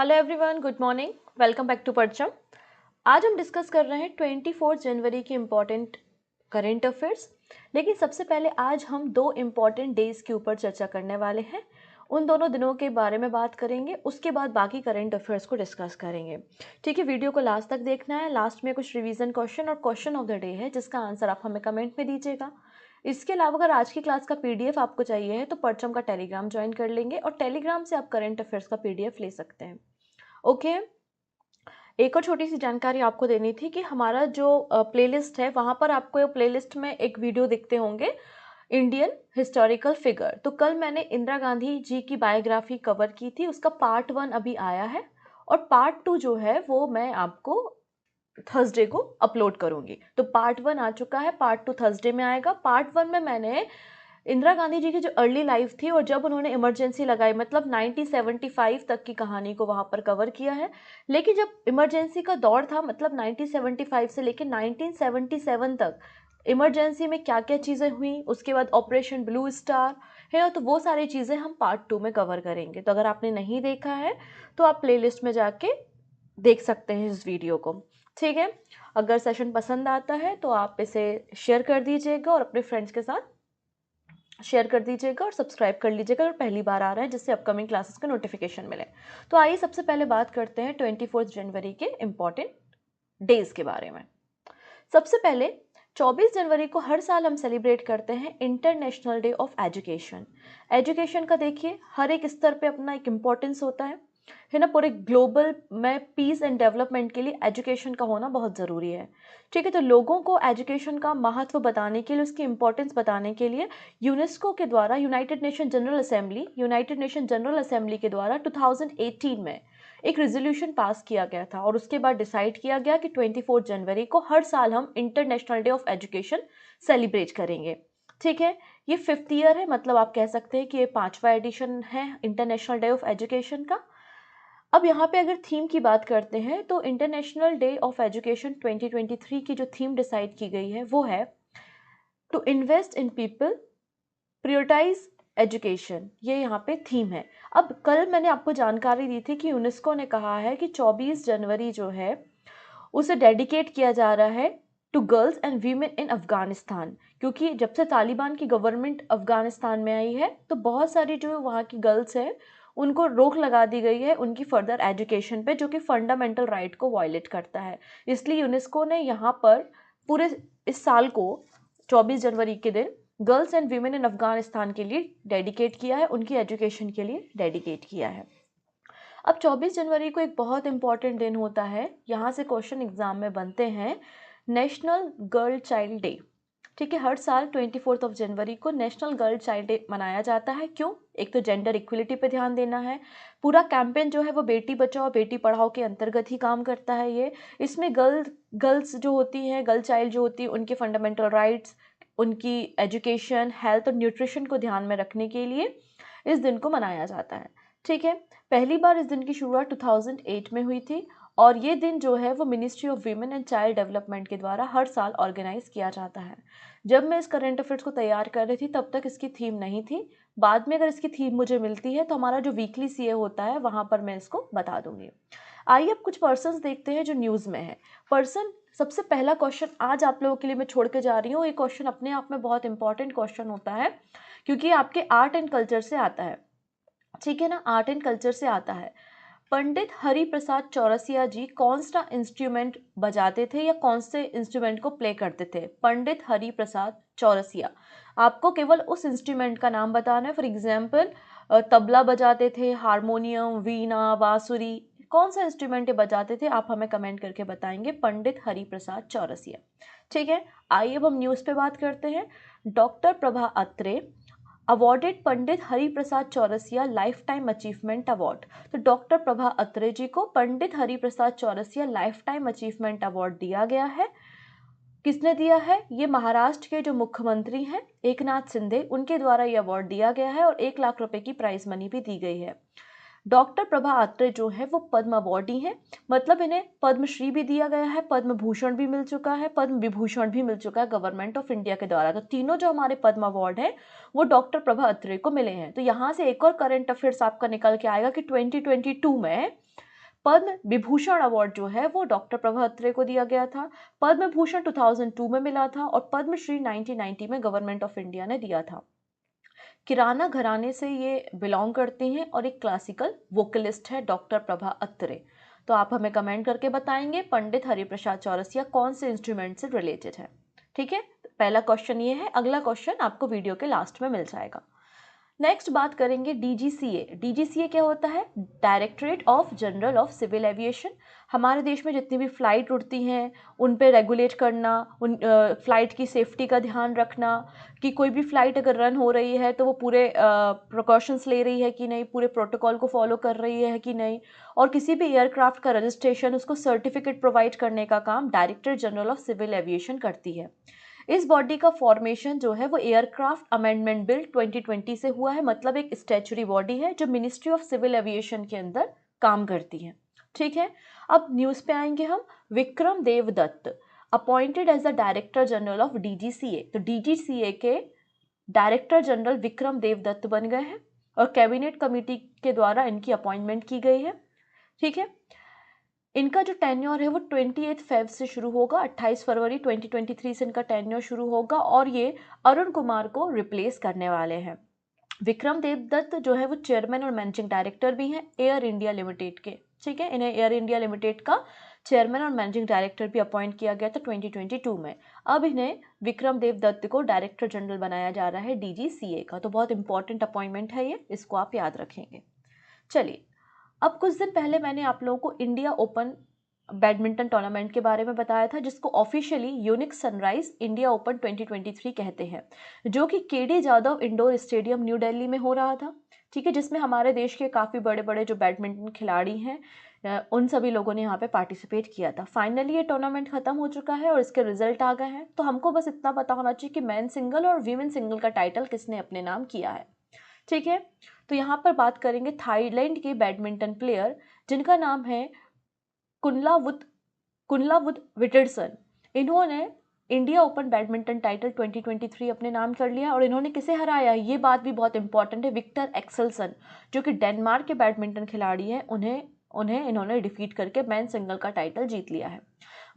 Hello everyone, good morning, welcome back to Parcham. आज हम discuss कर रहे हैं 24 जनवरी के इम्पॉर्टेंट करेंट अफेयर्स। लेकिन सबसे पहले आज हम दो इम्पॉर्टेंट डेज के ऊपर चर्चा करने वाले हैं। उन दोनों दिनों के बारे में बात करेंगे, उसके बाद बाकी करेंट अफेयर्स को डिस्कस करेंगे। ठीक है, वीडियो को लास्ट तक देखना है। लास्ट में कुछ रिवीजन क्वेश्चन और क्वेश्चन ऑफ द डे है, जिसका आंसर आप हमें कमेंट में दीजिएगा। इसके अलावा अगर आज की क्लास का पीडीएफ आपको चाहिए है तो परचम का टेलीग्राम ज्वाइन कर लेंगे और टेलीग्राम से आप करंट अफेयर्स का पीडीएफ ले सकते हैं। ओके। एक और छोटी सी जानकारी आपको देनी थी कि हमारा जो प्लेलिस्ट है वहाँ पर आपको प्लेलिस्ट में एक वीडियो दिखते होंगे, इंडियन हिस्टोरिकल फिगर। तो कल मैंने इंदिरा गांधी जी की बायोग्राफी कवर की थी, उसका पार्ट 1 अभी आया है और पार्ट 2 जो है वो मैं आपको थर्सडे को अपलोड करूंगी। तो पार्ट 1 आ चुका है, पार्ट 2 थर्सडे में आएगा। पार्ट 1 में मैंने इंदिरा गांधी जी की जो अर्ली लाइफ थी और जब उन्होंने इमरजेंसी लगाई, मतलब 1975 तक की कहानी को वहां पर कवर किया है। लेकिन जब इमरजेंसी का दौर था, मतलब 1975 से लेकर 1977 तक इमरजेंसी में क्या क्या चीज़ें हुई, उसके बाद ऑपरेशन ब्लू स्टार है, तो वो सारी चीज़ें हम पार्ट 2 में कवर करेंगे। तो अगर आपने नहीं देखा है तो आप प्लेलिस्ट में जाके देख सकते हैं इस वीडियो को। ठीक है, अगर सेशन पसंद आता है तो आप इसे शेयर कर दीजिएगा और अपने फ्रेंड्स के साथ शेयर कर दीजिएगा और सब्सक्राइब कर लीजिएगा अगर पहली बार आ रहा है, जिससे अपकमिंग क्लासेस का नोटिफिकेशन मिले। तो आइए सबसे पहले बात करते हैं 24 जनवरी के इम्पॉर्टेंट डेज के बारे में। सबसे पहले 24 जनवरी को हर साल हम सेलिब्रेट करते हैं international day of education. Education का देखिए हर एक स्तर पे अपना एक इम्पोर्टेंस होता है ना। पूरे ग्लोबल में पीस एंड डेवलपमेंट के लिए एजुकेशन का होना बहुत ज़रूरी है। ठीक है, तो लोगों को एजुकेशन का महत्व बताने के लिए, उसकी इम्पोर्टेंस बताने के लिए यूनेस्को के द्वारा यूनाइटेड नेशन जनरल असेंबली के द्वारा 2018 में एक रेजोल्यूशन पास किया गया था और उसके बाद डिसाइड किया गया कि 24 जनवरी को हर साल हम international day of education celebrate करेंगे। ठीक है, ये 5th ईयर है, मतलब आप कह सकते हैं कि ये 5वां एडिशन है इंटरनेशनल डे ऑफ एजुकेशन का। अब यहाँ पे अगर थीम की बात करते हैं तो इंटरनेशनल डे ऑफ एजुकेशन 2023 की जो थीम डिसाइड की गई है वो है to invest in people, prioritise education. ये यहाँ पे थीम है। अब कल मैंने आपको जानकारी दी थी कि यूनेस्को ने कहा है कि 24 जनवरी जो है उसे डेडिकेट किया जा रहा है to girls and women in Afghanistan, क्योंकि जब से तालिबान की गवर्नमेंट अफगानिस्तान में आई है तो बहुत सारी जो वहाँ की गर्ल्स हैं उनको रोक लगा दी गई है उनकी फर्दर एजुकेशन पे, जो कि फंडामेंटल राइट को वायलेट करता है। इसलिए यूनेस्को ने यहाँ पर पूरे इस साल को 24 जनवरी के दिन girls and women in Afghanistan के लिए डेडिकेट किया है, उनकी एजुकेशन के लिए डेडिकेट किया है। अब 24 जनवरी को एक बहुत इंपॉर्टेंट दिन होता है, यहाँ से क्वेश्चन एग्जाम में बनते हैं, नेशनल गर्ल चाइल्ड डे। ठीक है, हर साल 24 जनवरी को नेशनल गर्ल चाइल्ड डे मनाया जाता है। क्यों? एक तो जेंडर इक्वलिटी पे ध्यान देना है। पूरा कैंपेन जो है वो बेटी बचाओ बेटी पढ़ाओ के अंतर्गत ही काम करता है ये। इसमें गर्ल्स जो होती हैं, गर्ल चाइल्ड जो होती है, उनके फंडामेंटल राइट्स, उनकी एजुकेशन, हेल्थ और न्यूट्रिशन को ध्यान में रखने के लिए इस दिन को मनाया जाता है। ठीक है, पहली बार इस दिन की शुरुआत 2008 में हुई थी और ये दिन जो है वो ministry of women and child development के द्वारा हर साल ऑर्गेनाइज किया जाता है। जब मैं इस करंट अफेयर्स को तैयार कर रही थी तब तक इसकी थीम नहीं थी। बाद में अगर इसकी थीम मुझे मिलती है तो हमारा जो वीकली सीए होता है वहाँ पर मैं इसको बता दूंगी। आइए अब कुछ पर्सन्स देखते हैं जो न्यूज़ में है। पर्सन, सबसे पहला क्वेश्चन आज आप लोगों के लिए मैं छोड़ के जा रही हूँ। ये क्वेश्चन अपने आप में बहुत इंपॉर्टेंट क्वेश्चन होता है क्योंकि आपके आर्ट एंड कल्चर से आता है। ठीक है ना, आर्ट एंड कल्चर से आता है। पंडित हरि प्रसाद चौरसिया जी कौन सा इंस्ट्रूमेंट बजाते थे या कौन से इंस्ट्रूमेंट को प्ले करते थे? पंडित हरि प्रसाद चौरसिया। आपको केवल उस इंस्ट्रूमेंट का नाम बताना है। फॉर एग्जाम्पल, तबला बजाते थे, हारमोनियम, वीणा, बांसुरी, कौन सा इंस्ट्रूमेंट बजाते थे आप हमें कमेंट करके बताएंगे। पंडित हरि प्रसाद चौरसिया। ठीक है, आइए अब हम न्यूज़ पे बात करते हैं। Doctor Prabha Atre awarded Pandit Hari Prasad Chaurasia lifetime achievement award. तो डॉक्टर प्रभा अत्रे जी को Pandit Hari Prasad Chaurasia lifetime achievement award दिया गया है। किसने दिया है? ये महाराष्ट्र के जो मुख्यमंत्री हैं एकनाथ शिंदे, उनके द्वारा ये अवार्ड दिया गया है और 1 लाख रुपए की प्राइज मनी भी दी गई है। डॉक्टर प्रभा अत्रे जो है वो पद्म अवॉर्डी हैं, मतलब इन्हें पद्मश्री भी दिया गया है, पद्म भूषण भी मिल चुका है, पद्म विभूषण भी मिल चुका है गवर्नमेंट ऑफ इंडिया के द्वारा। तो तीनों जो हमारे पद्म अवार्ड हैं वो डॉक्टर प्रभा अत्रे को मिले हैं। तो यहाँ से एक और करंट अफेयर्स आपका निकल के आएगा कि 2022 में पद्म विभूषण अवार्ड जो है वो डॉक्टर प्रभा अत्रे को दिया गया था। पद्म भूषण 2002 में मिला था और पद्मश्री 1990 में गवर्नमेंट ऑफ इंडिया ने दिया था। किराना घराने से ये बिलोंग करती हैं और एक क्लासिकल वोकलिस्ट है डॉक्टर प्रभा अत्रे। तो आप हमें कमेंट करके बताएंगे पंडित हरिप्रसाद चौरसिया कौन से इंस्ट्रूमेंट से रिलेटेड है। ठीक है, पहला क्वेश्चन ये है, अगला क्वेश्चन आपको वीडियो के लास्ट में मिल जाएगा। नेक्स्ट बात करेंगे डीजीसीए। डीजीसीए क्या होता है? Directorate of general of civil aviation. हमारे देश में जितनी भी फ्लाइट उड़ती हैं उन पे रेगुलेट करना, उन फ्लाइट की सेफ्टी का ध्यान रखना कि कोई भी फ्लाइट अगर रन हो रही है तो वो पूरे प्रिकॉशंस ले रही है कि नहीं, पूरे प्रोटोकॉल को फॉलो कर रही है कि नहीं, और किसी भी एयरक्राफ्ट का रजिस्ट्रेशन, उसको सर्टिफिकेट प्रोवाइड करने का काम directorate general of civil aviation करती है। इस बॉडी का फॉर्मेशन जो है वो एयरक्राफ्ट अमेंडमेंट बिल 2020 से हुआ है, मतलब एक स्टैच्यूटरी बॉडी है जो मिनिस्ट्री ऑफ सिविल एविएशन के अंदर काम करती है। ठीक है, अब न्यूज़ पे आएंगे हम। Vikram Devdutt appointed as the director general of DGCA. तो डीजीसीए के डायरेक्टर जनरल विक्रम देवदत्त बन गए हैं और कैबिनेट कमेटी के द्वारा इनकी अपॉइंटमेंट की गई है। ठीक है, इनका जो टेन्योर है वो 28 फेब से शुरू होगा, 28 फरवरी 2023 से इनका टेन्योर शुरू होगा और ये अरुण कुमार को रिप्लेस करने वाले हैं। विक्रम देवदत्त जो है वो चेयरमैन और मैनेजिंग डायरेक्टर भी हैं एयर इंडिया लिमिटेड के। ठीक है, इन्हें एयर इंडिया लिमिटेड का चेयरमैन और मैनेजिंग डायरेक्टर भी अपॉइंट किया गया था 2022 में। अब इन्हें विक्रम देवदत्त को डायरेक्टर जनरल बनाया जा रहा है डीजीसीए का। तो बहुत इंपॉर्टेंट अपॉइंटमेंट है ये, इसको आप याद रखेंगे। चलिए, अब कुछ दिन पहले मैंने आप लोगों को इंडिया ओपन बैडमिंटन टूर्नामेंट के बारे में बताया था, जिसको officially unique sunrise India open 2023 कहते हैं, जो कि KD Jadhav indoor stadium new Delhi में हो रहा था। ठीक है, जिसमें हमारे देश के काफ़ी बड़े बड़े जो बैडमिंटन खिलाड़ी हैं उन सभी लोगों ने यहाँ पे पार्टिसिपेट किया था। फाइनली ये टूर्नामेंट खत्म हो चुका है और इसके रिजल्ट आ गए हैं। तो हमको बस इतना पता होना चाहिए कि मेन सिंगल और वीमेन सिंगल का टाइटल किसने अपने नाम किया है। ठीक है, तो यहाँ पर बात करेंगे थाईलैंड के बैडमिंटन प्लेयर जिनका नाम है कुनलावुत विटरसन। इन्होंने इंडिया ओपन बैडमिंटन टाइटल 2023 अपने नाम कर लिया और इन्होंने किसे हराया, ये बात भी बहुत इंपॉर्टेंट है। विक्टर एक्सेल्सन जो कि डेनमार्क के बैडमिंटन खिलाड़ी हैं, उन्हें इन्होंने डिफीट करके मेन सिंगल का टाइटल जीत लिया है।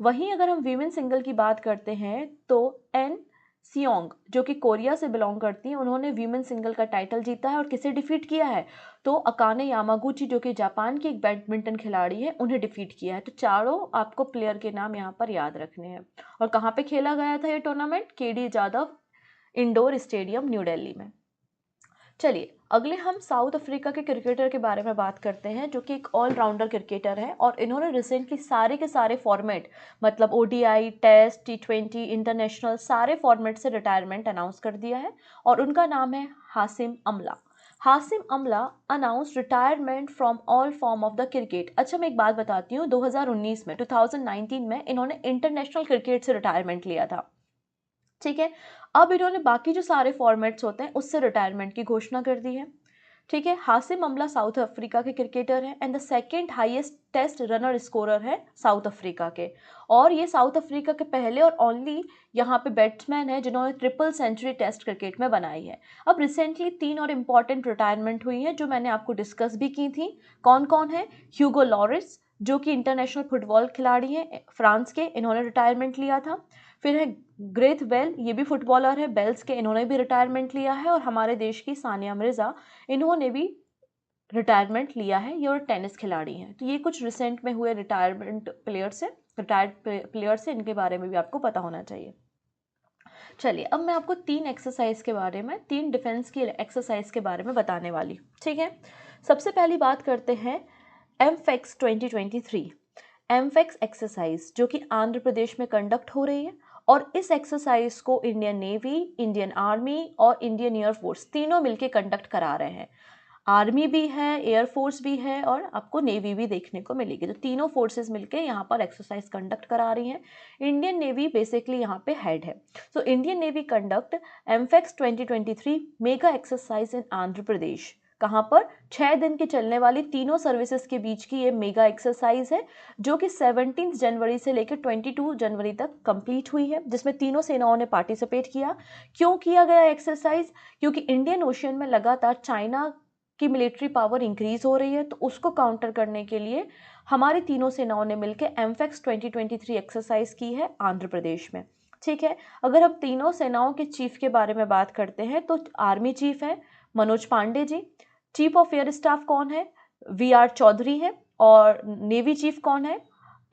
वहीं अगर हम वीमेन सिंगल की बात करते हैं तो एन सियोंग जो कि कोरिया से बिलोंग करती हैं, उन्होंने वीमेन सिंगल का टाइटल जीता है और किसे डिफीट किया है, तो अकाने यामागुची जो कि जापान की एक बैडमिंटन खिलाड़ी है, उन्हें डिफीट किया है। तो चारों आपको प्लेयर के नाम यहाँ पर याद रखने हैं। और कहाँ पे खेला गया था ये tournament? KD Jadhav indoor stadium new Delhi में। चलिए, अगले हम साउथ अफ्रीका के क्रिकेटर के बारे में बात करते हैं जो कि एक ऑलराउंडर क्रिकेटर है और इन्होंने रिसेंटली सारे के सारे फॉर्मेट, मतलब ओडीआई, टेस्ट, T20, इंटरनेशनल, सारे फॉर्मेट से रिटायरमेंट अनाउंस कर दिया है और उनका नाम है हाशिम अमला। हाशिम अमला announce retirement from all form of the cricket. अच्छा, मैं एक बात बताती हूँ, 2019 में इन्होंने इंटरनेशनल क्रिकेट से रिटायरमेंट लिया था। ठीक है, अब इन्होंने बाकी जो सारे फॉर्मेट्स होते हैं उससे रिटायरमेंट की घोषणा कर दी है। ठीक है, हाशिम अमला साउथ अफ्रीका के क्रिकेटर हैं and the second highest test runner scorer है साउथ अफ्रीका के, और ये साउथ अफ्रीका के पहले और ओनली यहाँ पे बैट्समैन है जिन्होंने ट्रिपल सेंचुरी टेस्ट क्रिकेट में बनाई है। अब रिसेंटली 3 और इम्पॉर्टेंट रिटायरमेंट हुई है जो मैंने आपको डिस्कस भी की थी। कौन कौन है? ह्यूगो लॉरिस जो कि इंटरनेशनल फुटबॉल खिलाड़ी हैं फ्रांस के, इन्होंने रिटायरमेंट लिया था। फिर है ग्रेथ बेल, ये भी फुटबॉलर है बेल्स के, इन्होंने भी रिटायरमेंट लिया है। और हमारे देश की सानिया मिर्ज़ा, इन्होंने भी रिटायरमेंट लिया है, ये और टेनिस खिलाड़ी हैं। तो ये कुछ रिसेंट में हुए रिटायर्ड प्लेयर से इनके बारे में भी आपको पता होना चाहिए। चलिए, अब मैं आपको 3 एक्सरसाइज के बारे में, 3 डिफेंस की एक्सरसाइज के बारे में बताने वाली। ठीक है, सबसे पहली बात करते हैं एमफेक्स 2023 एमफेक्स एक्सरसाइज जो कि आंध्र प्रदेश में कंडक्ट हो रही है। और इस एक्सरसाइज को इंडियन नेवी, इंडियन आर्मी और इंडियन एयरफोर्स तीनों मिलकर कंडक्ट करा रहे हैं। आर्मी भी है, एयरफोर्स भी है और आपको नेवी भी देखने को मिलेगी। तो तीनों फोर्सेस मिलकर यहाँ पर एक्सरसाइज कंडक्ट करा रही हैं। इंडियन नेवी बेसिकली यहाँ पे हेड है। So Indian navy conduct AMPHEX 2023 mega exercise in Andhra Pradesh. कहाँ पर? 6 दिन की चलने वाली तीनों सर्विसेज के बीच की ये मेगा एक्सरसाइज है जो कि 17 जनवरी से लेकर 22 जनवरी तक कंप्लीट हुई है, जिसमें तीनों सेनाओं ने पार्टिसिपेट किया। क्यों किया गया एक्सरसाइज? क्योंकि इंडियन ओशियन में लगातार चाइना की मिलिट्री पावर इंक्रीज हो रही है, तो उसको काउंटर करने के लिए हमारी तीनों सेनाओं ने मिलकर एमफेक्स 2023 एक्सरसाइज की है आंध्र प्रदेश में। ठीक है, अगर हम तीनों सेनाओं के चीफ के बारे में बात करते हैं तो आर्मी चीफ है Manoj Pandey ji, chief of air staff कौन है, वी.आर. चौधरी है, और नेवी चीफ कौन है,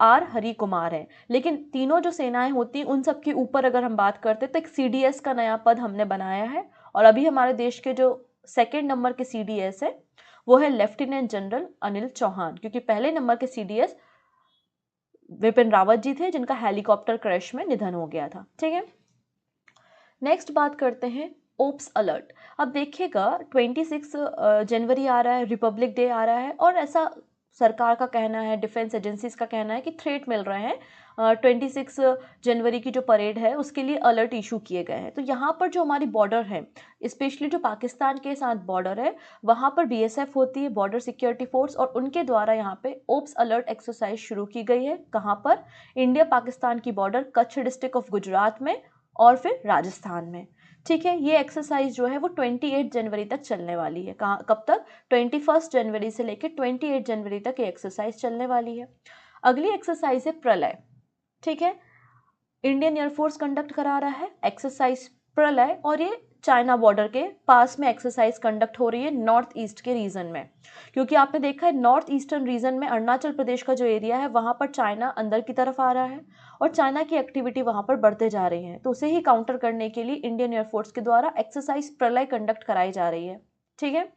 आर. हरि कुमार है। लेकिन तीनों जो सेनाएं होती हैं उन सब के ऊपर अगर हम बात करते हैं तो एक CDS का नया पद हमने बनाया है, और अभी हमारे देश के जो सेकेंड नंबर के CDS है वो है लेफ्टिनेंट जनरल अनिल चौहान, क्योंकि पहले नंबर के CDS विपिन रावत जी थे जिनका हेलीकॉप्टर क्रैश में निधन हो गया था। ठीक है, नेक्स्ट बात करते हैं ओप्स अलर्ट। अब देखिएगा 26 जनवरी आ रहा है, रिपब्लिक डे आ रहा है, और ऐसा सरकार का कहना है, डिफेंस एजेंसीज का कहना है कि थ्रेट मिल रहे हैं। 26 जनवरी की जो परेड है उसके लिए अलर्ट इशू किए गए हैं। तो यहाँ पर जो हमारी बॉर्डर है, स्पेशली जो पाकिस्तान के साथ बॉर्डर है, वहाँ पर BSF होती है, बॉर्डर सिक्योरिटी फोर्स, और उनके द्वारा यहाँ पे ओप्स अलर्ट एक्सरसाइज शुरू की गई है। कहाँ पर? इंडिया पाकिस्तान की border, Kutch district of Gujarat में और फिर राजस्थान में। ठीक है, ये एक्सरसाइज जो है वो 28 जनवरी तक चलने वाली है। कहाँ, कब तक? 21 जनवरी से लेकर 28 जनवरी तक ये एक्सरसाइज चलने वाली है। अगली एक्सरसाइज है प्रलय। ठीक है, इंडियन एयरफोर्स कंडक्ट करा रहा है एक्सरसाइज प्रलय, और ये चाइना बॉर्डर के पास में एक्सरसाइज कंडक्ट हो रही है नॉर्थ ईस्ट के रीजन में, क्योंकि आपने देखा है नॉर्थ ईस्टर्न रीजन में अरुणाचल प्रदेश का जो एरिया है वहाँ पर चाइना अंदर की तरफ आ रहा है और चाइना की एक्टिविटी वहाँ पर बढ़ते जा रही है। तो उसे ही काउंटर करने के लिए इंडियन एयरफोर्स के द्वारा एक्सरसाइज प्रलय कंडक्ट कराई जा रही है। ठीक है,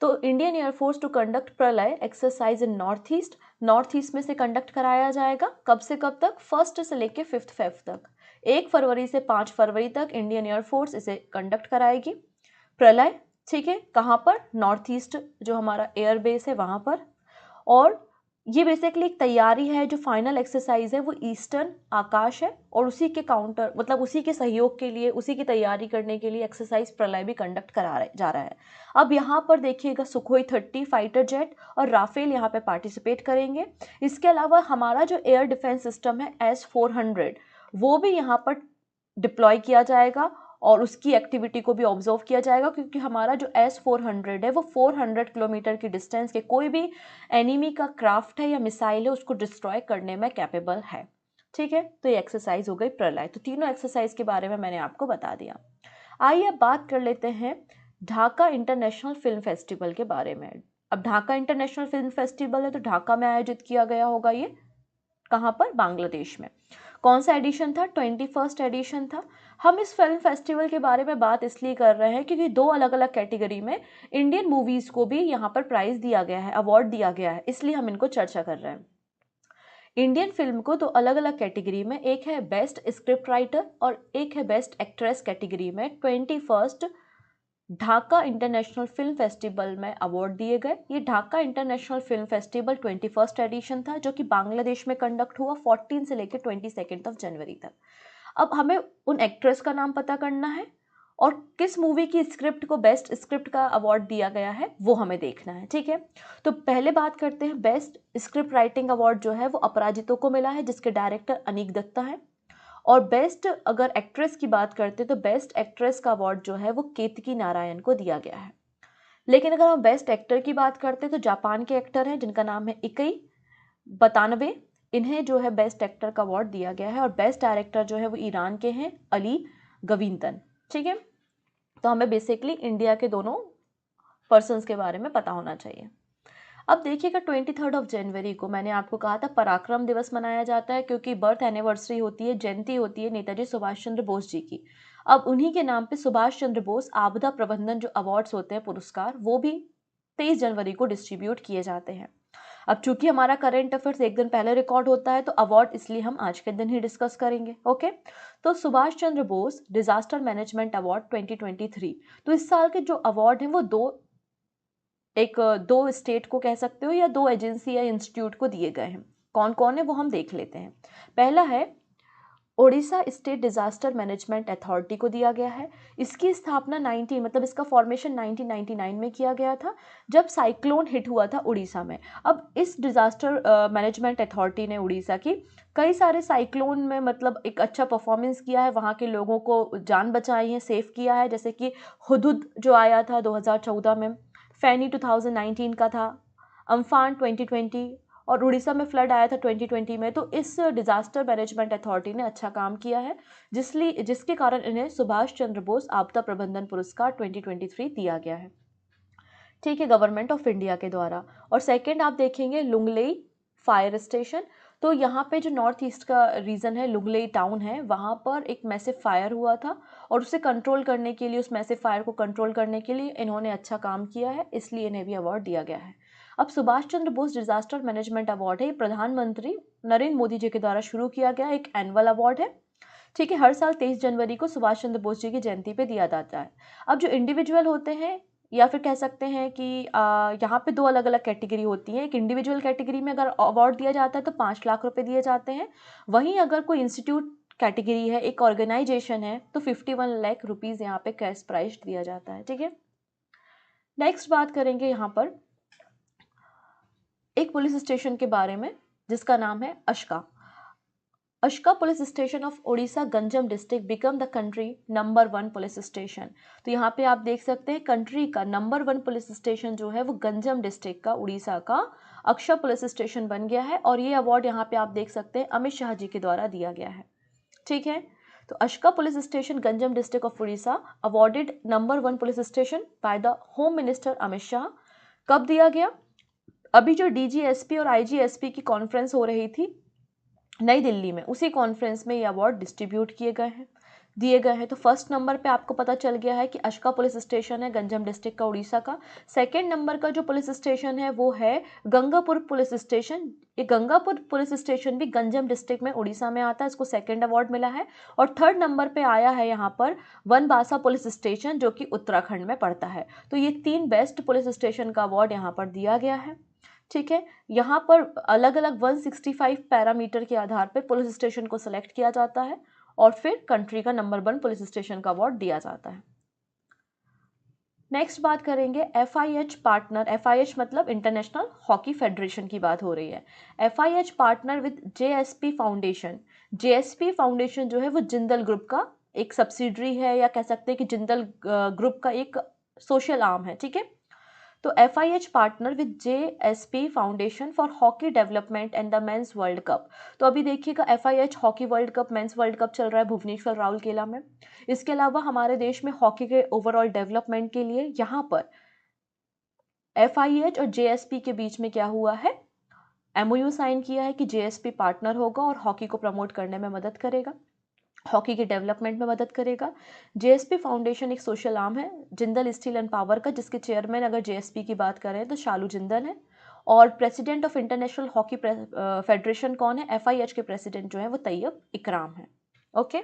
तो इंडियन एयरफोर्स टू कंडक्ट प्रलय एक्सरसाइज इन नॉर्थ ईस्ट में से कंडक्ट कराया जाएगा। कब से कब तक? 1 से लेकर 5 फेब तक, 1 फरवरी से 5 फरवरी तक इंडियन एयरफोर्स इसे कंडक्ट कराएगी प्रलय। ठीक है, कहाँ पर? नॉर्थ ईस्ट जो हमारा एयर बेस है वहाँ पर। और ये बेसिकली एक तैयारी है, जो फाइनल एक्सरसाइज है वो ईस्टर्न आकाश है, और उसी के काउंटर मतलब उसी के सहयोग के लिए, उसी की तैयारी करने के लिए एक्सरसाइज प्रलय भी कंडक्ट जा रहा है। अब यहाँ पर देखिएगा सुखोई 30 फाइटर जेट और राफेल यहाँ पे पार्टिसिपेट करेंगे। इसके अलावा हमारा जो एयर डिफेंस सिस्टम है S-400 वो भी यहाँ पर डिप्लॉय किया जाएगा और उसकी एक्टिविटी को भी ऑब्जर्व किया जाएगा, क्योंकि हमारा जो S-400 है वो 400 किलोमीटर की डिस्टेंस के कोई भी एनिमी का क्राफ्ट है या मिसाइल है उसको डिस्ट्रॉय करने में कैपेबल है। ठीक है, तो ये एक्सरसाइज हो गई प्रलय। तो तीनों एक्सरसाइज के बारे में मैंने आपको बता दिया। आइए अब बात कर लेते हैं ढाका इंटरनेशनल फिल्म फेस्टिवल के बारे में। अब ढाका इंटरनेशनल फिल्म फेस्टिवल है तो ढाका में आयोजित किया गया होगा। ये कहाँ पर? बांग्लादेश में। कौन सा एडिशन था? 21st एडिशन था। हम इस फिल्म फेस्टिवल के बारे में बात इसलिए कर रहे हैं क्योंकि 2 अलग अलग कैटेगरी में इंडियन मूवीज को भी यहाँ पर प्राइज दिया गया है, अवार्ड दिया गया है, इसलिए हम इनको चर्चा कर रहे हैं। इंडियन फिल्म को 2 अलग अलग कैटेगरी में, एक है बेस्ट स्क्रिप्ट राइटर और एक है बेस्ट एक्ट्रेस कैटेगरी में 21st Dhaka international film festival में अवार्ड दिए गए। ये Dhaka international film festival 21st edition था जो कि बांग्लादेश में कंडक्ट हुआ 14 से लेकर 22 जनवरी तक। अब हमें उन एक्ट्रेस का नाम पता करना है और किस मूवी की स्क्रिप्ट को बेस्ट स्क्रिप्ट का अवार्ड दिया गया है वो हमें देखना है। ठीक है, तो पहले बात करते हैं बेस्ट स्क्रिप्ट राइटिंग अवार्ड जो है वो अपराजितो को मिला है, जिसके डायरेक्टर अनीक दत्ता है। और बेस्ट अगर एक्ट्रेस की बात करते हैं तो बेस्ट एक्ट्रेस का अवार्ड जो है वो केतकी नारायण को दिया गया है। लेकिन अगर हम बेस्ट एक्टर की बात करते हैं तो जापान के एक्टर हैं जिनका नाम है इकई बतानबे, इन्हें जो है बेस्ट एक्टर का अवार्ड दिया गया है। और बेस्ट डायरेक्टर जो है वो ईरान के हैं अली गविंतन। ठीक है, तो हमें बेसिकली इंडिया के दोनों पर्सन्स के बारे में पता होना चाहिए। अब देखिएगा 23 जनवरी को मैंने आपको कहा था पराक्रम दिवस मनाया जाता है, क्योंकि बर्थ एनिवर्सरी होती है, जयंती होती है नेताजी सुभाष चंद्र बोस जी की। अब उन्हीं के नाम पे सुभाष चंद्र बोस आपदा प्रबंधन जो अवार्ड्स होते हैं, पुरस्कार, वो भी 23 जनवरी को डिस्ट्रीब्यूट किए जाते हैं। अब चूंकि हमारा करंट अफेयर्स एक दिन पहले रिकॉर्ड होता है तो अवार्ड इसलिए हम आज के दिन ही डिस्कस करेंगे। ओके, तो Subhash Chandra Bose disaster management award 2023, तो इस साल के जो अवार्ड हैं वो दो स्टेट को कह सकते हो या 2 एजेंसी या इंस्टीट्यूट को दिए गए हैं। कौन कौन है वो हम देख लेते हैं। पहला है Odisha state disaster management authority को दिया गया है। इसकी स्थापना इसका फॉर्मेशन 1999 में किया गया था जब साइक्लोन हिट हुआ था उड़ीसा में। अब इस डिजास्टर मैनेजमेंट अथॉरिटी ने उड़ीसा की कई सारे साइक्लोन में एक अच्छा परफॉर्मेंस किया है, वहाँ के लोगों को जान बचाई है, सेफ किया है। जैसे कि हुदहुद जो आया था 2014 में, फैनी 2019 का था, अम्फान 2020 और उड़ीसा में फ्लड आया था 2020 में। तो इस डिजास्टर मैनेजमेंट अथॉरिटी ने अच्छा काम किया है, जिसके कारण इन्हें सुभाष चंद्र बोस आपदा प्रबंधन पुरस्कार 2023 दिया गया है, ठीक है, गवर्नमेंट ऑफ इंडिया के द्वारा। और सेकंड आप देखेंगे लुंगलेई फायर स्टेशन। तो यहाँ पे जो नॉर्थ ईस्ट का रीजन है, लुंगलेई टाउन है, वहाँ पर एक मैसिव फायर हुआ था और उसे कंट्रोल करने के लिए, उस मैसिव फायर को कंट्रोल करने के लिए इन्होंने अच्छा काम किया है, इसलिए इन्हें भी अवार्ड दिया गया है। अब Subhash Chandra Bose disaster management award है, प्रधानमंत्री नरेंद्र मोदी जी के द्वारा शुरू किया गया एक एनुअल अवार्ड है, ठीक है। हर साल 23 जनवरी को सुभाष चंद्र बोस जी की जयंती पे दिया जाता है। अब जो इंडिविजुअल होते हैं, या फिर कह सकते हैं कि यहाँ पे दो अलग अलग कैटेगरी होती है। एक इंडिविजुअल कैटेगरी में अगर अवार्ड दिया जाता है तो 5 लाख रुपए दिए जाते हैं। वहीं अगर कोई इंस्टीट्यूट कैटेगरी है, एक ऑर्गेनाइजेशन है, तो 51 लाख रुपीज यहाँ पे कैश प्राइज दिया जाता है, ठीक है। नेक्स्ट बात करेंगे यहाँ पर एक पुलिस स्टेशन के बारे में जिसका नाम है Aska. Aska police station of Odisha Ganjam district become the country number 1 police station. तो यहाँ पे आप देख सकते हैं कंट्री का नंबर 1 पुलिस स्टेशन जो है वो गंजम डिस्ट्रिक्ट का, उड़ीसा का अक्षा पुलिस स्टेशन बन गया है। और ये अवार्ड यहाँ पे आप देख सकते हैं अमित शाह जी के द्वारा दिया गया है, ठीक है। तो Aska police station Ganjam district of Orissa awarded number 1 police station by the home minister Amit Shah. कब दिया गया? अभी जो डीजीएसपी और आईजीएसपी की कॉन्फ्रेंस हो रही थी नई दिल्ली में, उसी कॉन्फ्रेंस में ये अवार्ड डिस्ट्रीब्यूट दिए गए हैं। तो फर्स्ट नंबर पे आपको पता चल गया है कि अशका पुलिस स्टेशन है गंजम डिस्ट्रिक्ट का, उड़ीसा का। सेकंड नंबर का जो पुलिस स्टेशन है वो है गंगापुर पुलिस स्टेशन। ये गंगापुर पुलिस स्टेशन भी गंजम डिस्ट्रिक्ट में उड़ीसा में आता है, इसको सेकंड अवार्ड मिला है। और थर्ड नंबर पे आया है यहाँ पर वनबासा पुलिस स्टेशन जो कि उत्तराखंड में पड़ता है। तो ये 3 बेस्ट पुलिस स्टेशन का अवार्ड यहाँ पर दिया गया है, ठीक है। यहाँ पर अलग अलग 165 पैरामीटर के आधार पर पुलिस स्टेशन को सिलेक्ट किया जाता है और फिर कंट्री का नंबर 1 पुलिस स्टेशन का अवार्ड दिया जाता है। नेक्स्ट बात करेंगे FIH पार्टनर। FIH मतलब इंटरनेशनल हॉकी फेडरेशन की बात हो रही है। FIH partner with JSP foundation. JSP foundation जो है वो जिंदल ग्रुप का एक सब्सिडरी है, या कह सकते हैं कि जिंदल ग्रुप का एक सोशल आर्म है, ठीक है। तो FIH partner with JSP foundation for hockey development and the mains world cup. तो अभी देखिएगा FIH hockey world cup, mains world cup चल रहा है भुवनेश्वर राउरकेला में। इसके अलावा हमारे देश में हॉकी के ओवरऑल डेवलपमेंट के लिए यहाँ पर FIH और JSP के बीच में क्या हुआ है, MOU साइन किया है कि JSP पार्टनर होगा और हॉकी को प्रमोट करने में मदद करेगा, हॉकी के डेवलपमेंट में मदद करेगा। JSP फाउंडेशन एक सोशल आर्म है जिंदल स्टील एंड पावर का, जिसके चेयरमैन अगर JSP की बात करें तो शालू जिंदल है। और president of international hockey federation कौन है? FIH के प्रेसिडेंट जो है वो तैयब इकराम है, ओके।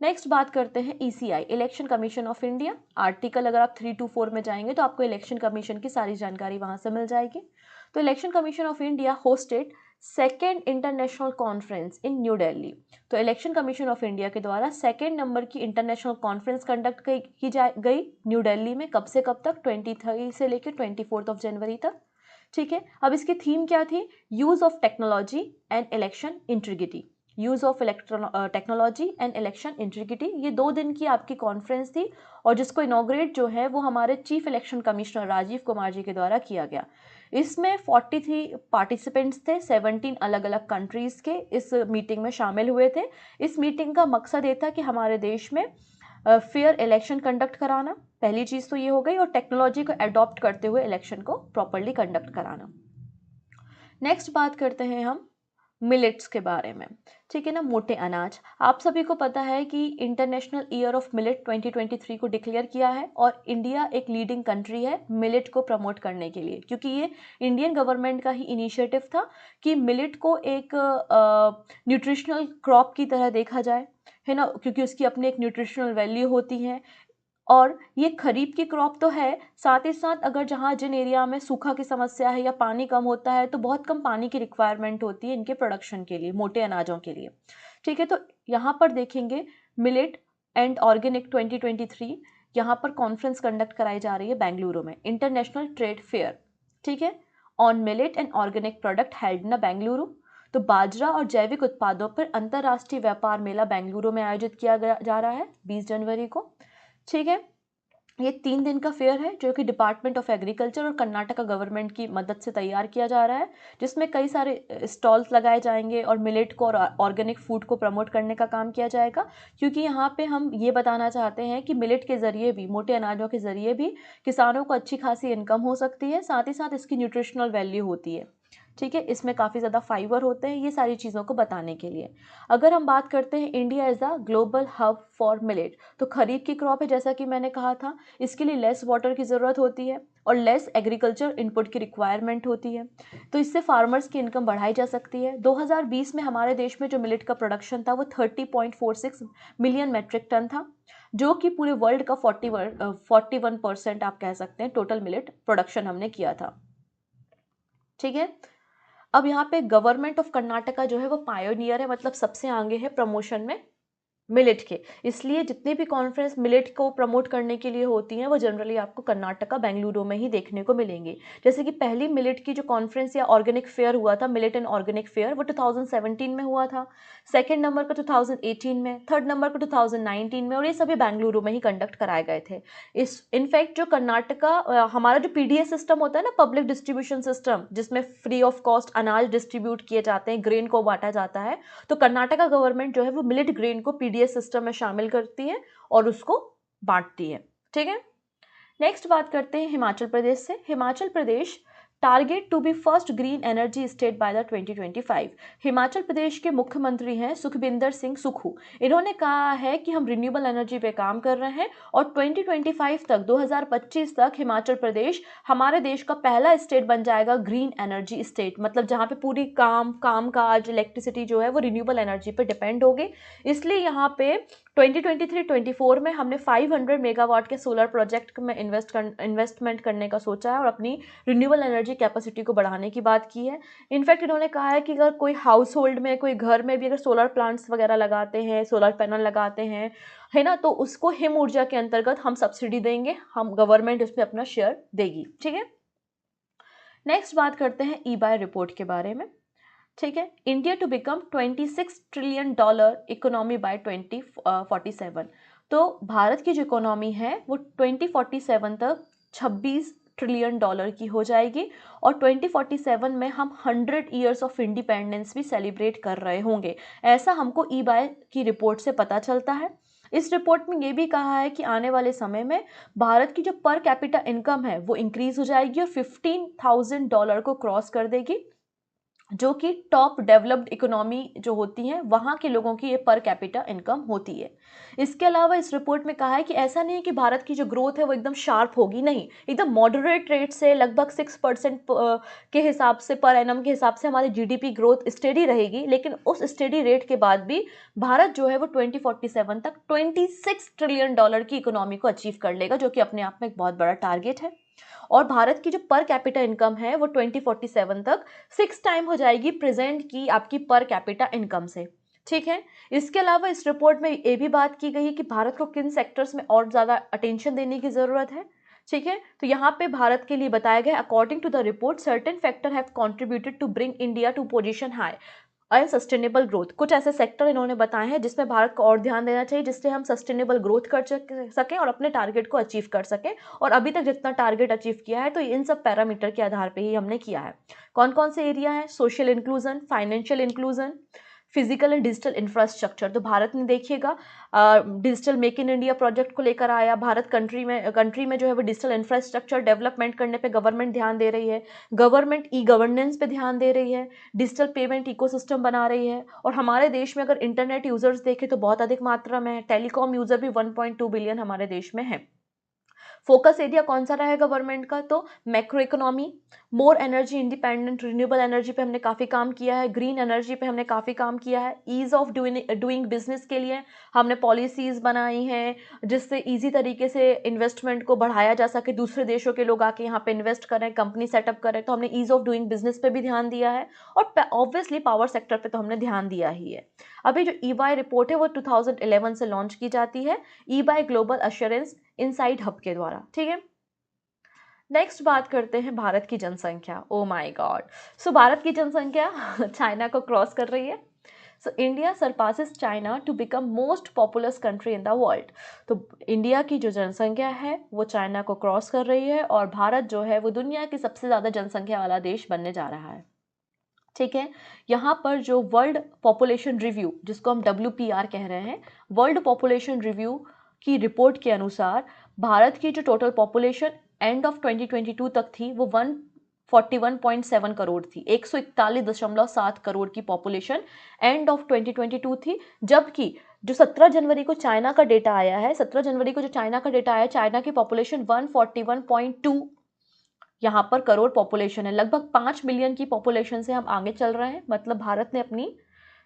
नेक्स्ट बात करते हैं ECI, election commission of India. Article अगर आप 324 में जाएंगे तो आपको इलेक्शन कमीशन की सारी जानकारी वहां से मिल जाएगी। तो election commission of India hosted second international conference in new Delhi. तो इलेक्शन कमीशन ऑफ इंडिया के द्वारा सेकेंड नंबर की इंटरनेशनल कॉन्फ्रेंस कंडक्ट की गई न्यू दिल्ली में। कब से कब तक? 23 से लेकर 24 जनवरी तक, ठीक है। अब इसकी थीम क्या थी? Use of technology and election integrity. Use of technology and election integrity, ये 2 दिन की आपकी कॉन्फ्रेंस थी और जिसको इनॉग्रेट जो है वो हमारे chief election commissioner Rajiv Kumar ji के द्वारा किया गया। इसमें 43 पार्टिसिपेंट्स थे, 17 अलग अलग कंट्रीज के इस मीटिंग में शामिल हुए थे। इस मीटिंग का मकसद ये था कि हमारे देश में फेयर इलेक्शन कंडक्ट कराना, पहली चीज तो ये हो गई, और टेक्नोलॉजी को अडॉप्ट करते हुए इलेक्शन को प्रॉपरली कंडक्ट कराना। नेक्स्ट बात करते हैं हम मिलेट्स के बारे में, ठीक है ना, मोटे अनाज। आप सभी को पता है कि इंटरनेशनल ईयर ऑफ मिलेट 2023 को डिक्लेयर किया है और इंडिया एक लीडिंग कंट्री है मिलेट को प्रमोट करने के लिए, क्योंकि ये इंडियन गवर्नमेंट का ही इनिशिएटिव था कि मिलेट को एक न्यूट्रिशनल क्रॉप की तरह देखा जाए, है ना, क्योंकि उसकी अपनी एक न्यूट्रिशनल वैल्यू होती है। और ये खरीफ की क्रॉप तो है, साथ ही साथ अगर जहाँ जिन एरिया में सूखा की समस्या है या पानी कम होता है तो बहुत कम पानी की रिक्वायरमेंट होती है इनके प्रोडक्शन के लिए, मोटे अनाजों के लिए, ठीक है। तो यहाँ पर देखेंगे मिलेट एंड ऑर्गेनिक 2023, यहाँ पर कॉन्फ्रेंस कंडक्ट कराई जा रही है बेंगलुरु में, इंटरनेशनल ट्रेड फेयर, ठीक है, on millet and organic product held in Bengaluru. तो बाजरा और जैविक उत्पादों पर अंतर्राष्ट्रीय व्यापार मेला बेंगलुरु में आयोजित किया जा रहा है 20 जनवरी को, ठीक है। ये 3 दिन का फेयर है जो कि डिपार्टमेंट ऑफ एग्रीकल्चर और कर्नाटका गवर्नमेंट की मदद से तैयार किया जा रहा है, जिसमें कई सारे स्टॉल्स लगाए जाएंगे और मिलेट को और ऑर्गेनिक फूड को प्रमोट करने का काम किया जाएगा, क्योंकि यहाँ पे हम ये बताना चाहते हैं कि मिलेट के ज़रिए भी, मोटे अनाजों के ज़रिए भी किसानों को अच्छी खासी इनकम हो सकती है, साथ ही साथ इसकी न्यूट्रिशनल वैल्यू होती है। ठीक है, इसमें काफ़ी ज़्यादा फाइबर होते हैं, ये सारी चीज़ों को बताने के लिए। अगर हम बात करते हैं India as a global hub for millet, तो खरीफ की क्रॉप है, जैसा कि मैंने कहा था, इसके लिए लेस वाटर की ज़रूरत होती है और लेस एग्रीकल्चर इनपुट की रिक्वायरमेंट होती है, तो इससे फार्मर्स की इनकम बढ़ाई जा सकती है। 2020 में हमारे देश में जो मिलेट का प्रोडक्शन था वो 30.46 मिलियन मेट्रिक टन था, जो कि पूरे वर्ल्ड का 41% आप कह सकते हैं टोटल मिलेट प्रोडक्शन हमने किया था। ठीक है, अब यहाँ पे गवर्नमेंट ऑफ कर्नाटका जो है वो पायोनियर है, मतलब सबसे आगे है प्रमोशन में मिलेट के, इसलिए जितनी भी कॉन्फ्रेंस मिलेट को प्रमोट करने के लिए होती हैं वो जनरली आपको कर्नाटका बेंगलुरु में ही देखने को मिलेंगी। जैसे कि पहली मिलेट की जो कॉन्फ्रेंस या ऑर्गेनिक फेयर हुआ था, मिलेट एंड ऑर्गेनिक फेयर, वो 2017 में हुआ था, सेकेंड नंबर का 2018 में, थर्ड नंबर का 2019 में, और ये सभी बेंगलुरु में ही कंडक्ट कराए गए थे। इस इनफैक्ट जो कर्नाटका हमारा जो पीडीएस सिस्टम होता है ना, पब्लिक डिस्ट्रीब्यूशन सिस्टम, जिसमें फ्री ऑफ कॉस्ट अनाज डिस्ट्रीब्यूट किए जाते हैं, ग्रेन को बांटा जाता है, तो कर्नाटका गवर्नमेंट जो है वो मिलेट ग्रेन को पीडीएस सिस्टम में शामिल करती है और उसको बांटती है। ठीक है, नेक्स्ट बात करते हैं हिमाचल प्रदेश से। Himachal Pradesh target to be first green energy state by the 2025। Himachal Pradesh के मुख्यमंत्री हैं सुखबिंदर सिंह सुक्खू। इन्होंने कहा है कि हम रिन्यूएबल एनर्जी पे काम कर रहे हैं और 2025 तक, 2025 तक हिमाचल प्रदेश हमारे देश का पहला स्टेट बन जाएगा ग्रीन एनर्जी स्टेट, मतलब जहाँ पे पूरी काम काज इलेक्ट्रिसिटी जो है वो रिन्यूएबल एनर्जी पे डिपेंड होगी। इसलिए यहाँ पे 2023-24 में हमने 500 मेगावाट के सोलर प्रोजेक्ट में इन्वेस्टमेंट करने का सोचा है और अपनी रिन्यूएबल एनर्जी कैपेसिटी को बढ़ाने की बात की है। इनफैक्ट इन्होंने कहा है कि अगर कोई हाउस होल्ड में, कोई घर में भी अगर सोलर प्लांट्स वगैरह लगाते हैं, सोलर पैनल लगाते हैं, है ना, तो उसको हिम ऊर्जा के अंतर्गत हम सब्सिडी देंगे, हम गवर्नमेंट उसमें अपना शेयर देगी। ठीक है, नेक्स्ट बात करते हैं ई बाय रिपोर्ट के बारे में। ठीक है, India to become $26 trillion economy by 2047। तो भारत की जो इकोनॉमी है वो 2047 तक $26 ट्रिलियन की हो जाएगी और 2047 में हम 100 ईयर्स ऑफ इंडिपेंडेंस भी सेलिब्रेट कर रहे होंगे, ऐसा हमको ई बाय की रिपोर्ट से पता चलता है। इस रिपोर्ट में ये भी कहा है कि आने वाले समय में भारत की जो पर कैपिटा इनकम है वो इंक्रीज हो जाएगी और $15,000 को क्रॉस कर देगी, जो कि टॉप डेवलप्ड इकोनॉमी जो होती हैं वहाँ के लोगों की ये पर कैपिटा इनकम होती है। इसके अलावा इस रिपोर्ट में कहा है कि ऐसा नहीं है कि भारत की जो ग्रोथ है वो एकदम शार्प होगी, नहीं, एकदम मॉडरेट रेट से लगभग 6% के हिसाब से, पर एनम के हिसाब से हमारी जीडीपी ग्रोथ स्टेडी रहेगी, लेकिन उस स्टेडी रेट के बाद भी भारत जो है वो 2047 तक $26 ट्रिलियन की इकोनॉमी को अचीव कर लेगा, जो कि अपने आप में एक बहुत बड़ा टारगेट है। और भारत की जो पर कैपिटा इनकम है वो 2047 तक 6 टाइम हो जाएगी प्रेजेंट की आपकी पर कैपिटा इनकम से। ठीक है, इसके अलावा इस रिपोर्ट में ये भी बात की गई है कि भारत को किन सेक्टर्स में और ज़्यादा अटेंशन देने की ज़रूरत है। ठीक है, तो यहाँ पे भारत के लिए बताया गया, according to the report certain factor have contributed to bring India to position high and sustainable growth. कुछ ऐसे सेक्टर इन्होंने बताए हैं जिसमें भारत को और ध्यान देना चाहिए, जिससे हम सस्टेनेबल ग्रोथ कर सकें और अपने टारगेट को अचीव कर सकें, और अभी तक जितना टारगेट अचीव किया है तो इन सब पैरामीटर के आधार पे ही हमने किया है। कौन कौन से एरिया हैं? Social inclusion, financial inclusion, physical and digital infrastructure. तो भारत ने देखिएगा digital make in India project को लेकर आया, भारत कंट्री में जो है वो डिजिटल इंफ्रास्ट्रक्चर डेवलपमेंट करने पे गवर्नमेंट ध्यान दे रही है, गवर्नमेंट ई गवर्नेंस पे ध्यान दे रही है, डिजिटल पेमेंट इकोसिस्टम बना रही है, और हमारे देश में अगर इंटरनेट यूजर्स देखें तो बहुत अधिक मात्रा में है, टेलीकॉम यूजर भी 1.2 बिलियन हमारे देश में है। फोकस एरिया कौन सा रहेगा गवर्नमेंट का? तो macro economy, more energy independent, renewable energy पे हमने काफ़ी काम किया है, ग्रीन एनर्जी पे हमने काफ़ी काम किया है, ईज ऑफ डूइंग बिजनेस के लिए हमने पॉलिसीज़ बनाई हैं जिससे ईजी तरीके से इन्वेस्टमेंट को बढ़ाया जा सके, दूसरे देशों के लोग आके यहाँ पे इन्वेस्ट करें, कंपनी सेटअप करें, तो हमने ईज ऑफ डूइंग बिजनेस पे भी ध्यान दिया है, और ऑब्वियसली पावर सेक्टर पे तो हमने ध्यान दिया ही है। अभी जो ईवाई रिपोर्ट है वो 2011 से लॉन्च की जाती है, EY global assurance inside hub के द्वारा। ठीक है, नेक्स्ट बात करते हैं भारत की जनसंख्या। Oh my god, so Bharat की जनसंख्या चाइना को क्रॉस कर रही है। So India surpasses China to become most populous country in the world. तो इंडिया की जो जनसंख्या है वो चाइना को क्रॉस कर रही है और भारत जो है वो दुनिया की सबसे ज़्यादा जनसंख्या वाला देश बनने जा रहा है। ठीक है, यहाँ पर जो वर्ल्ड पॉपुलेशन रिव्यू, जिसको हम WPR कह रहे हैं, वर्ल्ड पॉपुलेशन रिव्यू की रिपोर्ट के अनुसार भारत की जो टोटल पॉपुलेशन एंड ऑफ 2022 तक थी वो 141.7 करोड़ थी। 141.7 करोड़ की पॉपुलेशन एंड ऑफ 2022 थी, जबकि जो 17 जनवरी को चाइना का डेटा आया है, 17 जनवरी को जो चाइना का डेटा आया, चाइना की पॉपुलेशन 141.2 यहाँ पर करोड़ पॉपुलेशन है। लगभग 5 मिलियन की पॉपुलेशन से हम आगे चल रहे हैं। मतलब भारत ने अपनी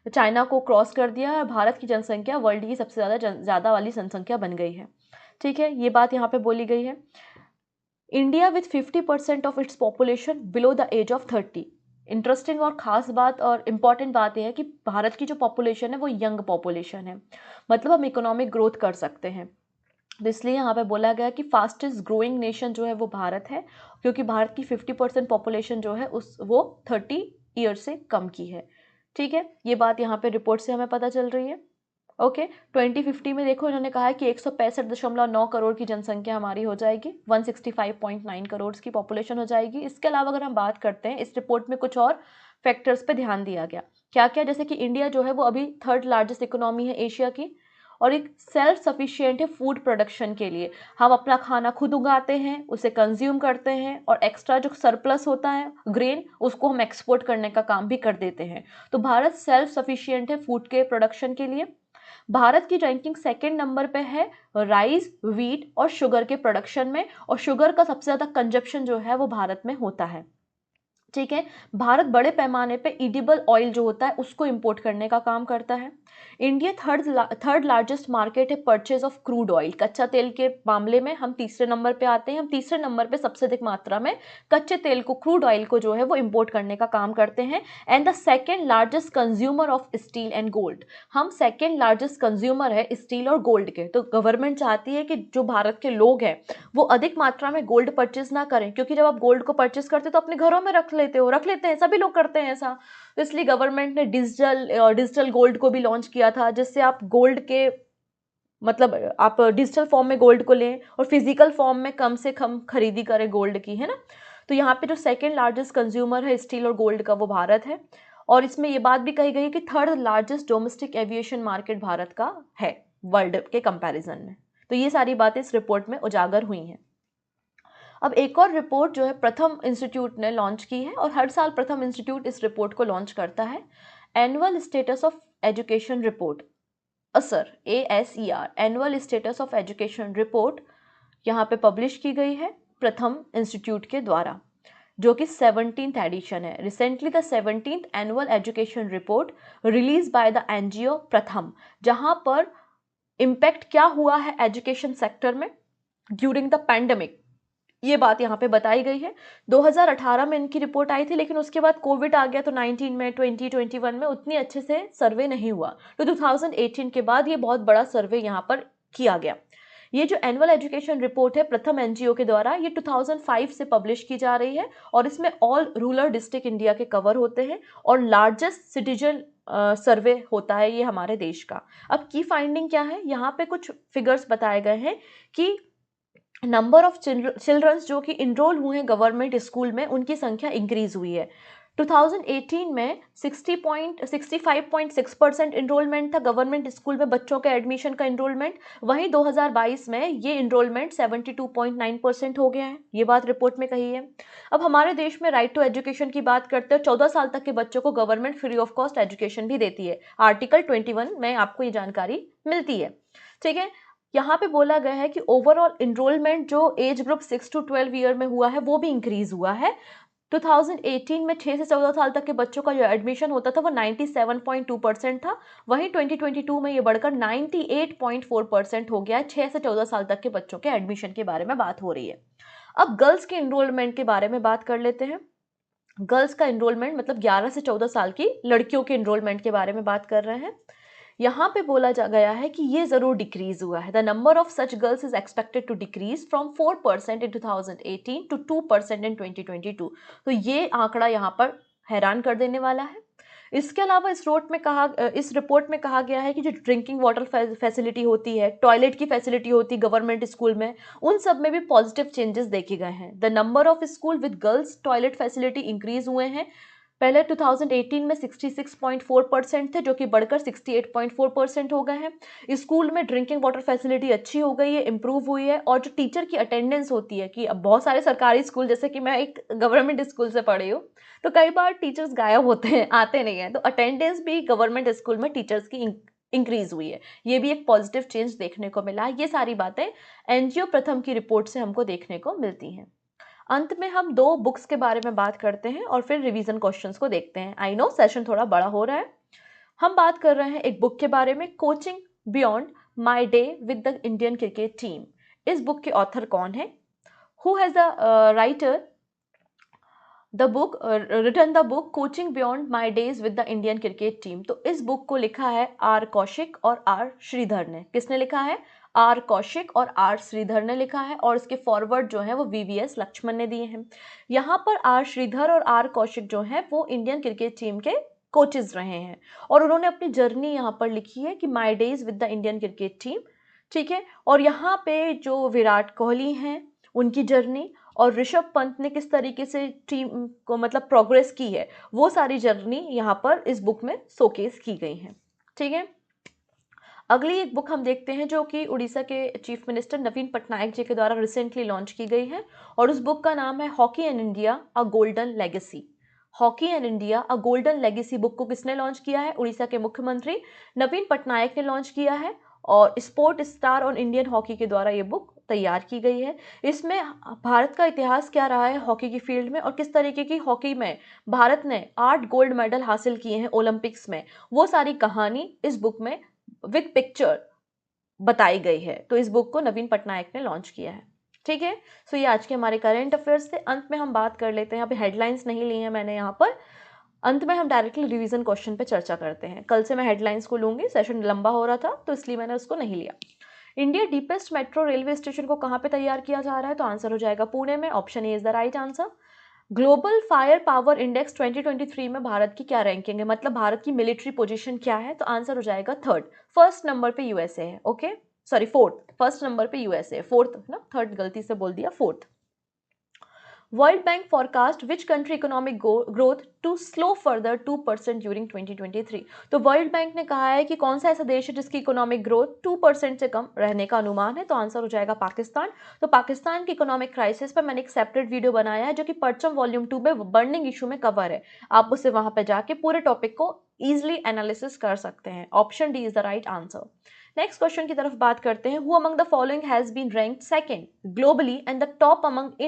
चाइना को क्रॉस कर दिया और भारत की जनसंख्या वर्ल्ड की सबसे ज़्यादा वाली जनसंख्या बन गई है। ठीक है, ये बात यहाँ पे बोली गई है। India with 50% of its population below the age of 30। Interesting और ख़ास बात और इम्पॉर्टेंट बात यह है कि भारत की जो पॉपुलेशन है वो यंग पॉपुलेशन है, मतलब हम इकोनॉमिक ग्रोथ कर सकते हैं। तो इसलिए यहाँ पे बोला गया कि फास्टेस्ट ग्रोइंग नेशन जो है वो भारत है, क्योंकि भारत की 50% पॉपुलेशन जो है वो 30 ईयर से कम की है। ठीक है, ये बात यहाँ पे रिपोर्ट से हमें पता चल रही है। ओके, 2050 में देखो इन्होंने कहा है कि 165.9 करोड़ की जनसंख्या हमारी हो जाएगी, 165.9 करोड़ की पॉपुलेशन हो जाएगी। इसके अलावा अगर हम बात करते हैं, इस रिपोर्ट में कुछ और फैक्टर्स पे ध्यान दिया गया। क्या क्या? जैसे कि इंडिया जो है वो अभी 3rd लार्जेस्ट इकोनॉमी है एशिया की, और एक सेल्फ सफिशिएंट है फूड प्रोडक्शन के लिए। हम अपना खाना खुद उगाते हैं, उसे कंज्यूम करते हैं, और एक्स्ट्रा जो सरप्लस होता है ग्रेन, उसको हम एक्सपोर्ट करने का काम भी कर देते हैं। तो भारत सेल्फ सफिशिएंट है फूड के प्रोडक्शन के लिए। भारत की रैंकिंग 2nd नंबर पे है राइस, व्हीट और शुगर के प्रोडक्शन में, और शुगर का सबसे ज़्यादा कंजप्शन जो है वो भारत में होता है। ठीक है, भारत बड़े पैमाने पे एडिबल ऑयल जो होता है उसको इंपोर्ट करने का काम करता है। इंडिया थर्ड लार्जेस्ट मार्केट है परचेज ऑफ क्रूड ऑयल। कच्चा तेल के मामले में हम तीसरे नंबर पे आते हैं। हम तीसरे नंबर पे सबसे अधिक मात्रा में कच्चे तेल को, क्रूड ऑयल को जो है वो इंपोर्ट करने का काम करते हैं। And the 2nd largest consumer of steel and gold. हम 2nd लार्जेस्ट कंज्यूमर है स्टील और गोल्ड के। तो गवर्नमेंट चाहती है कि जो भारत के लोग हैं वो अधिक मात्रा में गोल्ड परचेज ना करें, क्योंकि जब आप गोल्ड को परचेज करते हो तो अपने घरों में रख लेते हैं, सभी लोग करते हैं ऐसा। तो इसलिए गवर्नमेंट ने डिजिटल गोल्ड को भी लॉन्च किया था, जिससे आप गोल्ड के, मतलब आप डिजिटल फॉर्म में गोल्ड को लें और फिजिकल फॉर्म में कम से कम खरीदी करें गोल्ड की, है ना। तो यहाँ पे जो 2nd लार्जेस्ट कंज्यूमर है स्टील और गोल्ड का वो भारत है। और इसमें ये बात भी कही गई कि 3rd largest domestic aviation market Bharat का है वर्ल्ड के कंपैरिजन में। तो ये सारी बातें इस रिपोर्ट में उजागर हुई हैं। अब एक और रिपोर्ट जो है प्रथम इंस्टीट्यूट ने लॉन्च की है, और हर साल प्रथम इंस्टीट्यूट इस रिपोर्ट को लॉन्च करता है। Annual status of education report, असर, ASER, annual status of education report यहाँ पे पब्लिश की गई है प्रथम इंस्टीट्यूट के द्वारा, जो कि 17th एडिशन है। Recently the 17th annual education report release by the NGO प्रथम, जहाँ पर इम्पैक्ट क्या हुआ है एजुकेशन सेक्टर में ड्यूरिंग द पैंडेमिक, ये बात यहाँ पे बताई गई है। 2018 में इनकी रिपोर्ट आई थी, लेकिन उसके बाद कोविड आ गया, तो 19 में 2021 में उतनी अच्छे से सर्वे नहीं हुआ। तो 2018 के बाद ये बहुत बड़ा सर्वे यहाँ पर किया गया। ये जो एनुअल एजुकेशन रिपोर्ट है प्रथम NGO के द्वारा, ये 2005 से पब्लिश की जा रही है, और इसमें ऑल रूरल डिस्ट्रिक्ट इंडिया के कवर होते हैं, और लार्जेस्ट सिटीजन सर्वे होता है ये हमारे देश का। अब की फाइंडिंग क्या है, यहाँ पे कुछ फिगर्स बताए गए हैं कि नंबर ऑफ चिल्ड्रंस जो कि इनरोल हुए हैं गवर्नमेंट स्कूल में, उनकी संख्या इंक्रीज हुई है। 2018 में 65.6% इनरोलमेंट था गवर्नमेंट स्कूल में बच्चों के एडमिशन का इनरोलमेंट। वहीं 2022 में ये इनरोलमेंट 72.9% हो गया है। ये बात रिपोर्ट में कही है। अब हमारे देश में राइट टू एजुकेशन की बात करते हैं। 14 साल तक के बच्चों को government free of cost education भी देती है। आर्टिकल 21 में आपको ये जानकारी मिलती है। ठीक है, यहाँ पे बोला गया है कि ओवरऑल इनरोलमेंट जो एज ग्रुप 6 to 12 ईयर में हुआ है वो भी इंक्रीज हुआ है। 2018 में 6 से 14 साल तक के बच्चों का जो एडमिशन होता था वो 97.2% था। वहीं 2022 में ये बढ़कर 98.4% हो गया है। 6 से 14 साल तक के बच्चों के एडमिशन के बारे में बात हो रही है। अब गर्ल्स के इनरोलमेंट के बारे में बात कर लेते हैं। गर्ल्स का इनरोलमेंट मतलब 11 से 14 साल की लड़कियों के इनरोलमेंट के बारे में बात कर रहे हैं। यहाँ पे बोला गया है कि ये जरूर डिक्रीज हुआ है। The number of such girls is expected to decrease from 4% in 2018 to 2% in 2022। तो ये आंकड़ा यहाँ पर हैरान कर देने वाला है। इसके अलावा इस रिपोर्ट में कहा गया है कि जो ड्रिंकिंग वाटर फैसिलिटी होती है, टॉयलेट की फैसिलिटी होती है गवर्नमेंट स्कूल में, उन सब में भी पॉजिटिव चेंजेस देखे गए हैं। The number of school with girls toilet facility increase हुए हैं। पहले 2018 में 66.4% थे, जो कि बढ़कर 68.4% हो गए हैं। स्कूल में ड्रिंकिंग वाटर फैसिलिटी अच्छी हो गई है, इंप्रूव हुई है। और जो टीचर की अटेंडेंस होती है, कि अब बहुत सारे सरकारी स्कूल, जैसे कि मैं एक गवर्नमेंट स्कूल से पढ़ी हूँ, तो कई बार टीचर्स गायब होते हैं, आते नहीं हैं, तो अटेंडेंस भी गवर्नमेंट स्कूल में टीचर्स की इंक्रीज हुई है। ये भी एक पॉजिटिव चेंज देखने को मिला। ये सारी बातें एनजीओ प्रथम की रिपोर्ट से हमको देखने को मिलती हैं। अंत में हम 2 बुक्स के बारे में बात करते हैं और फिर रिवीजन क्वेश्चंस को देखते हैं। आई नो सेशन थोड़ा बड़ा हो रहा है। हम बात कर रहे हैं एक बुक के बारे में, coaching beyond my day with the Indian cricket team. इस बुक के ऑथर कौन है? Who has the writer the book written the book coaching beyond my days with the Indian cricket team? तो इस बुक को लिखा है आर कौशिक और आर श्रीधर ने। किसने लिखा है? आर कौशिक और आर श्रीधर ने लिखा है। और इसके फॉरवर्ड जो है वो वीवीएस लक्ष्मण ने दिए हैं। यहाँ पर आर श्रीधर और आर कौशिक जो है वो इंडियन क्रिकेट टीम के कोचेज रहे हैं, और उन्होंने अपनी जर्नी यहाँ पर लिखी है कि माई days with the Indian cricket team. ठीक है। और यहाँ पे जो विराट कोहली हैं उनकी जर्नी, और ऋषभ पंत ने किस तरीके से टीम को मतलब प्रोग्रेस की है, वो सारी जर्नी यहाँ पर इस बुक में शोकेस की गई है। ठीक है। अगली एक बुक हम देखते हैं जो कि उड़ीसा के चीफ मिनिस्टर नवीन पटनायक जी के द्वारा रिसेंटली लॉन्च की गई है, और उस बुक का नाम है hockey and India a golden legacy. Hockey and India a golden legacy book को किसने लॉन्च किया है? उड़ीसा के मुख्यमंत्री नवीन पटनायक ने लॉन्च किया है, और स्पोर्ट स्टार और इंडियन हॉकी के द्वारा ये बुक तैयार की गई है। इसमें भारत का इतिहास क्या रहा है हॉकी की फील्ड में, और किस तरीके की हॉकी में भारत ने 8 गोल्ड मेडल हासिल किए हैं ओलंपिक्स में, वो सारी कहानी इस बुक में विद पिक्चर बताई गई है। तो इस बुक को नवीन पटनायक ने लॉन्च किया है। ठीक है। सो ये आज के हमारे करंट अफेयर्स थे। अंत में हम बात कर लेते हैं, अभी हेडलाइंस नहीं ली हैं मैंने यहाँ पर, अंत में हम डायरेक्टली रिवीजन क्वेश्चन पे चर्चा करते हैं। कल से मैं हेडलाइंस को लूंगी, सेशन लंबा हो रहा था तो इसलिए मैंने उसको नहीं लिया। India deepest metro railway station को कहाँ पे तैयार किया जा रहा है? तो आंसर हो जाएगा पुणे में। Option A is the right answer. Global fire power index 2023 में भारत की क्या रैंकिंग है, मतलब भारत की मिलिट्री पोजीशन क्या है? तो आंसर हो जाएगा थर्ड। फर्स्ट नंबर पे यूएसए है। Okay, sorry fourth. First number पे यूएसए, फोर्थ ना, थर्ड गलती से बोल दिया, fourth. World bank forecast which country economic growth to slow further 2% during 2023? तो वर्ल्ड बैंक ने कहा है कि कौन सा ऐसा देश है जिसकी इकोनॉमिक ग्रोथ 2% से कम रहने का अनुमान है? तो आंसर हो जाएगा पाकिस्तान। तो पाकिस्तान की इकोनॉमिक क्राइसिस पर मैंने एक सेपरेट वीडियो बनाया है जो कि परचम वॉल्यूम 2 में बर्निंग इशू में कवर है। आप उससे वहां पर जाके पूरे टॉपिक को ईजिली एनालिसिस कर सकते हैं। Option D is the right answer. Next question की तरफ बात करते हैं। Who among the following has been ranked second globally and the top among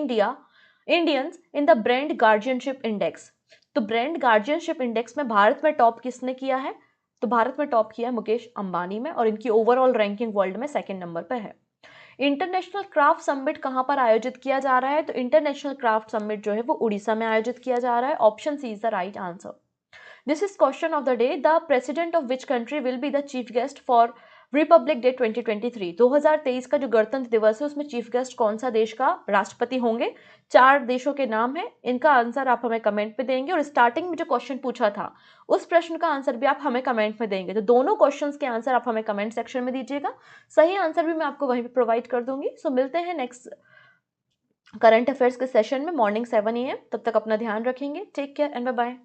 Indians in the brand guardianship index? तो ब्रांड गार्जियनशिप इंडेक्स में भारत में टॉप किसने किया है? तो भारत में टॉप किया है मुकेश अंबानी में, और इनकी ओवरऑल रैंकिंग वर्ल्ड में सेकंड नंबर पर है। इंटरनेशनल क्राफ्ट समिट कहां पर आयोजित किया जा रहा है? तो इंटरनेशनल क्राफ्ट समिट जो है वो उड़ीसा में आयोजित किया जा रहा है। Option C is the right answer. This is question of the day. The president of which country will be the chief guest for Republic Day 2023? 2023 का जो गणतंत्र दिवस है उसमें चीफ गेस्ट कौन सा देश का राष्ट्रपति होंगे? 4 देशों के नाम है, इनका आंसर आप हमें कमेंट पे देंगे। और स्टार्टिंग में जो क्वेश्चन पूछा था उस प्रश्न का आंसर भी आप हमें कमेंट में देंगे। तो दोनों क्वेश्चंस के आंसर आप हमें कमेंट सेक्शन में दीजिएगा, सही आंसर भी मैं आपको वहीं पे प्रोवाइड कर दूंगी। सो मिलते हैं नेक्स्ट करंट अफेयर्स के सेशन में मॉर्निंग 7 AM। तब तक अपना ध्यान रखेंगे। Take care and bye bye.